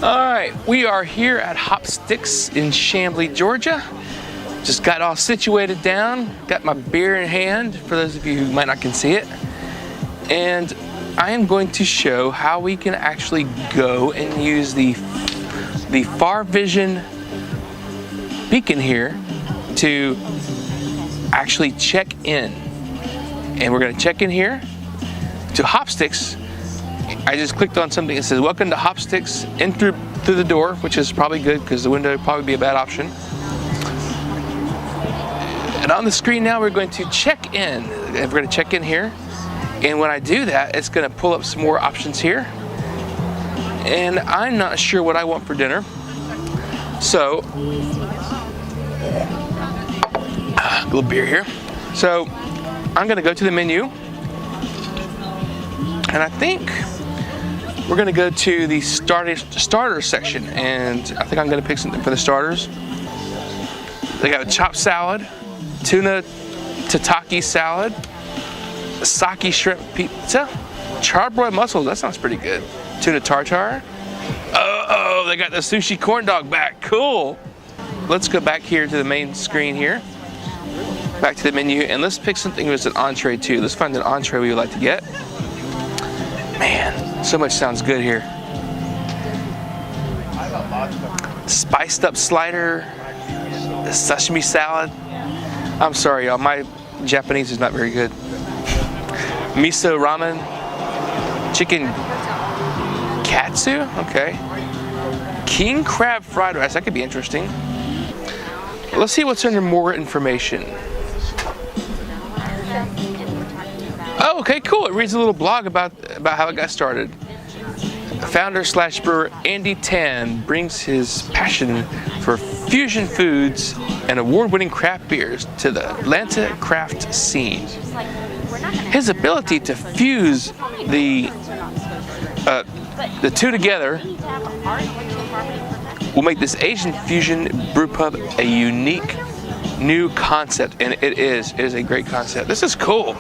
All right, we are here at Hopstix in Chamblee, Georgia. Just got all situated down, got my beer in hand, for those of you who might not can see it. And I am going to show how we can actually go and use the far vision beacon here to actually check in. And we're gonna check in here to Hopstix. I just clicked on something that says, welcome to Hopstix, in through the door, which is probably good because the window would probably be a bad option. And on the screen now, we're going to check in. And we're going to check in here. And when I do that, it's going to pull up some more options here. And I'm not sure what I want for dinner. So, a little beer here. So, I'm going to go to the menu. And I think we're going to go to the starter section, and I think I'm going to pick something for the starters. They got a chopped salad, tuna tataki salad, sake shrimp pizza, charbroiled mussels. That sounds pretty good. Tuna tartare. Oh, they got the sushi corn dog back. Cool. Let's go back here to the main screen here. Back to the menu, and let's pick something that's an entree too. Let's find an entree we would like to get. Man, so much sounds good here. Spiced up slider, the sashimi salad. I'm sorry, y'all, my Japanese is not very good. Miso ramen, chicken katsu, okay. King crab fried rice, that could be interesting. Let's see what's under more information. Oh, okay, cool. It reads a little blog about how it got started. Founder/brewer Andy Tan brings his passion for fusion foods and award-winning craft beers to the Atlanta craft scene. His ability to fuse the two together will make this Asian fusion brew pub a unique new concept, and it is a great concept. This is cool.